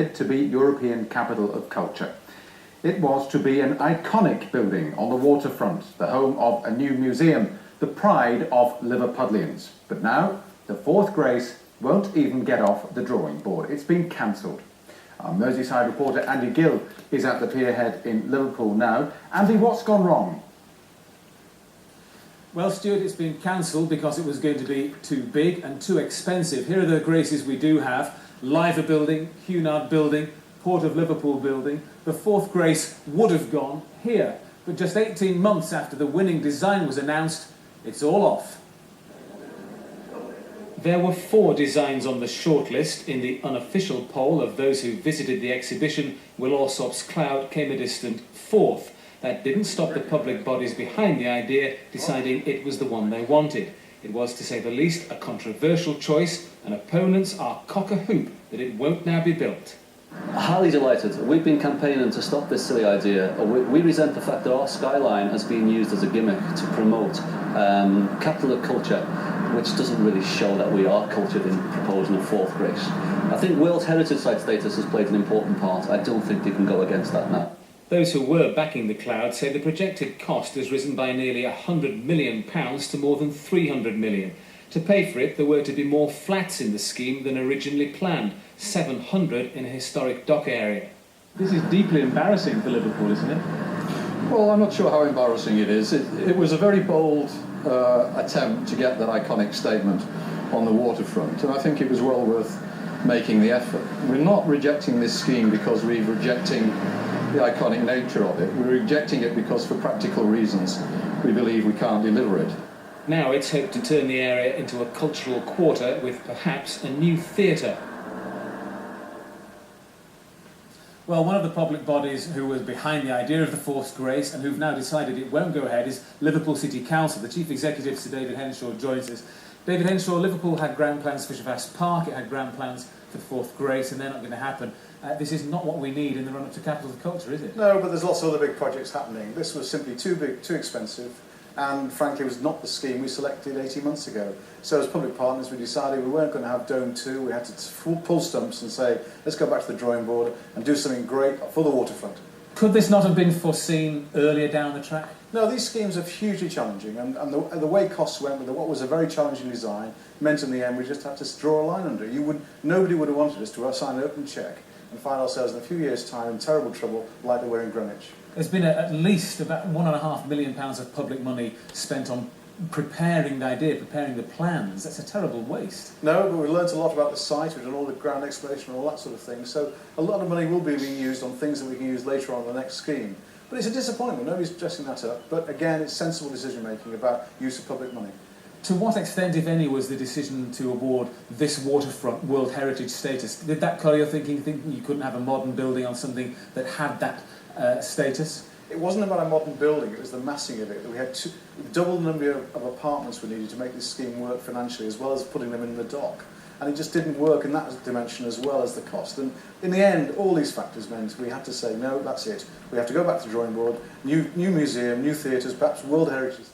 to be European Capital of Culture. It was to be an iconic building on the waterfront, the home of a new museum, the pride of Liverpudlians. But now, the fourth Grace won't even get off the drawing board. It's been cancelled. Our Merseyside reporter Andy Gill is at the pierhead in Liverpool now. Andy, what's gone wrong? Well, Stuart, it's been cancelled because it was going to be too big and too expensive. Here are the Graces we do have. Liver Building, Cunard Building, Port of Liverpool Building. The fourth Grace would have gone here, but just 18 months after the winning design was announced, it's all off. There were 4 designs on the shortlist. In the unofficial poll of those who visited the exhibition, Will Alsops' Cloud came a distant 4th. That didn't stop the public bodies behind the idea deciding it was the one they wanted. It was, to say the least, a controversial choice, and opponents are cock-a-hoop that it won't now be built. Highly delighted. We've been campaigning to stop this silly idea. We resent the fact that our skyline has been used as a gimmick to promote capital of culture, which doesn't really show that we are cultured in proposing a fourth Grace. I think World Heritage Site status has played an important part. I don't think they can go against that now. Those who were backing the Cloud say the projected cost has risen by nearly £100 million to more than £300 million. To pay for it, there were to be more flats in the scheme than originally planned, 700 in a historic dock area. This is deeply embarrassing for Liverpool, isn't it? Well, I'm not sure how embarrassing it is. It was a very bold attempt to get that iconic statement on the waterfront, and I think it was well worth making the effort. We're not rejecting this scheme because we're rejecting the iconic nature of it. We're rejecting it because, for practical reasons, we believe we can't deliver it. Now it's hoped to turn the area into a cultural quarter with perhaps a new theatre. Well, one of the public bodies who was behind the idea of the fourth Grace and who've now decided it won't go ahead is Liverpool City Council. The Chief Executive, Sir David Henshaw, joins us. David Henshaw, Liverpool had grand plans for Fisher Park, it had grand plans for fourth Grace, and they're not going to happen. This is not what we need in the run-up to Capital of Culture, is it? No, but there's lots of other big projects happening. This was simply too big, too expensive, and frankly was not the scheme we selected 18 months ago. So as public partners we decided we weren't going to have Dome 2, we had to pull stumps and say, let's go back to the drawing board and do something great for the waterfront. Could this not have been foreseen earlier down the track? No, these schemes are hugely challenging, and the way costs went with what was a very challenging design meant in the end we just had to draw a line under it. Nobody would have wanted us to sign an open cheque and find ourselves in a few years' time in terrible trouble like they were in Greenwich. There's been at least about £1.5 million of public money spent on preparing the idea, preparing the plans. That's a terrible waste. No, but we learnt a lot about the site, we've done all the ground exploration and all that sort of thing, so a lot of money will be being used on things that we can use later on in the next scheme. But it's a disappointment, nobody's dressing that up, but again, it's sensible decision making about use of public money. To what extent, if any, was the decision to award this waterfront World Heritage status? Did that colour your thinking you couldn't have a modern building on something that had that status? It wasn't about a modern building, it was the massing of it. We had double the number of apartments we needed to make this scheme work financially, as well as putting them in the dock. And it just didn't work in that dimension as well as the cost. And in the end, all these factors meant we had to say, no, that's it. We have to go back to the drawing board, new museum, new theatres, perhaps World Heritage.